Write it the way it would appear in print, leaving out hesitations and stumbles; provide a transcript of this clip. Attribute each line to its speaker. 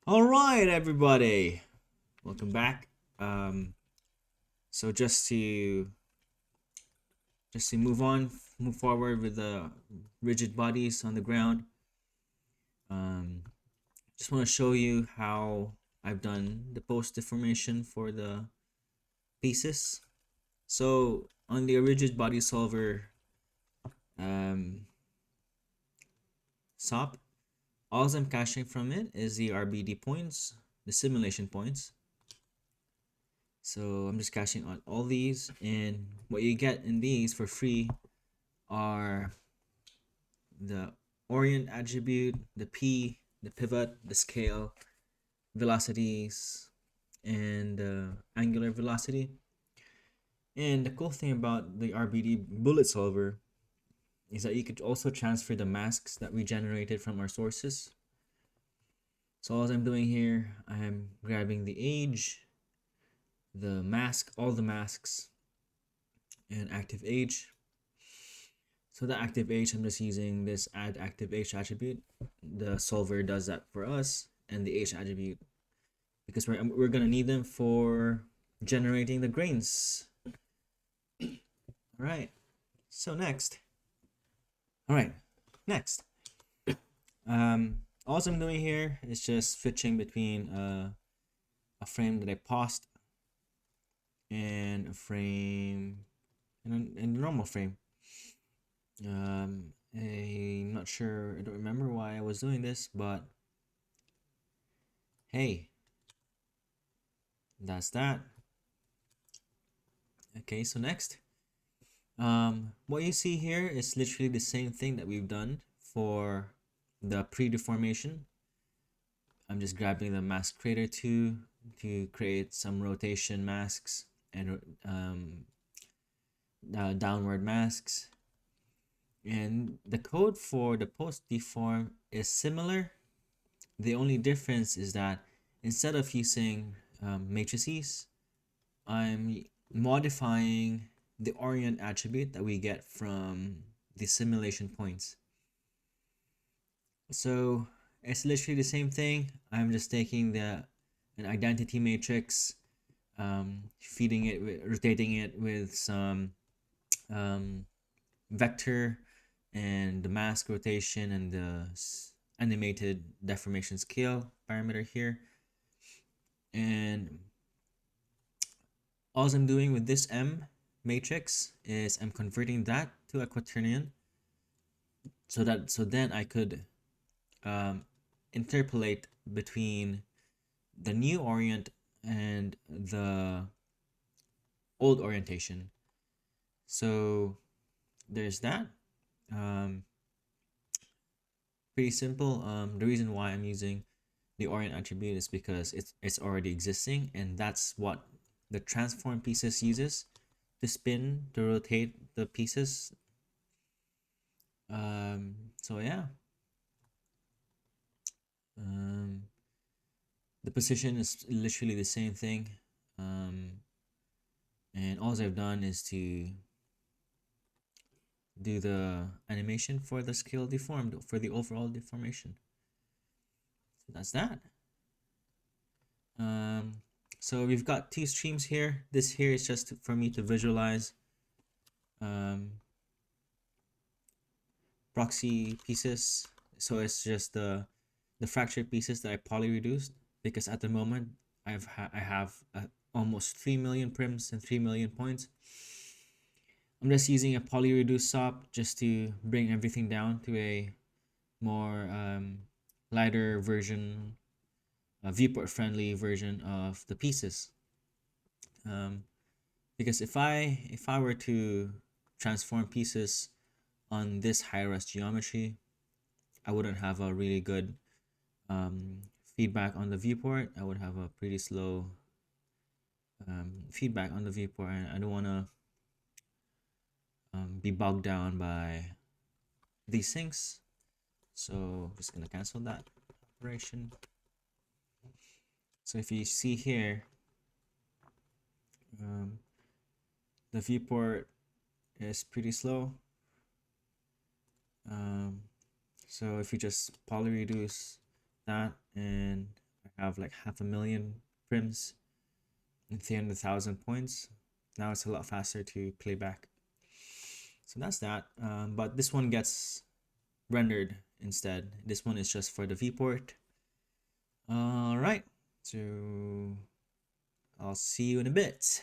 Speaker 1: All right, everybody, welcome back. So just to move forward with the rigid bodies on the ground. Um, just want to show you how I've done the post deformation for the pieces. So on the rigid body solver um, SOP, all I'm caching from it is the RBD points, the simulation points. So I'm just caching on all these, and what you get in these for free are the orient attribute, the P, the pivot, the scale, velocities, and angular velocity. And the cool thing about the RBD bullet solver is that you could also transfer the masks that we generated from our sources. So all I'm doing here, I'm grabbing the age, the mask, all the masks, and active age. So the active age, I'm just using this add active age attribute. The solver does that for us, and the age attribute, because we're gonna need them for generating the grains. All right. So next. All right. Next. All I'm doing here is just switching between a frame that I paused and a frame and a normal frame. I'm not sure. I don't remember why I was doing this, but hey, that's that. Okay, so next. What you see here is literally the same thing that we've done for the pre-deformation. I'm just grabbing the mask creator to create some rotation masks and downward masks. And the code for the post-deform is similar. The only difference is that instead of using matrices, I'm modifying the orient attribute that we get from the simulation points. So it's literally the same thing. I'm just taking an identity matrix, feeding it, rotating it with some vector and the mask rotation and the animated deformation scale parameter here. And all I'm doing with this M matrix is I'm converting that to a quaternion, so then I could interpolate between the new orient and the old orientation. So there's that. Pretty simple. The reason why I'm using the orient attribute is because it's already existing, and that's what the transform pieces uses to spin, to rotate the pieces. So yeah. The position is literally the same thing. And all I've done is to do the animation for the scale deformed for the overall deformation. So that's that. So we've got two streams here. This here is just for me to visualize proxy pieces. So it's just the fractured pieces that I poly reduced, because at the moment I have almost 3 million prims and 3 million points. I'm just using a poly reduced SOP just to bring everything down to a more lighter version, a viewport friendly version of the pieces. Because if I were to transform pieces on this high-res geometry, I wouldn't have a really good feedback on the viewport. I would have a pretty slow feedback on the viewport, and I don't want to be bogged down by these things. So I'm just gonna cancel that operation. So if you see here, the viewport is pretty slow. So if you just poly reduce that and have like 500,000 frames and 300,000 points. Now it's a lot faster to play back. So that's that. But this one gets rendered instead. This one is just for the viewport. All right. So I'll see you in a bit.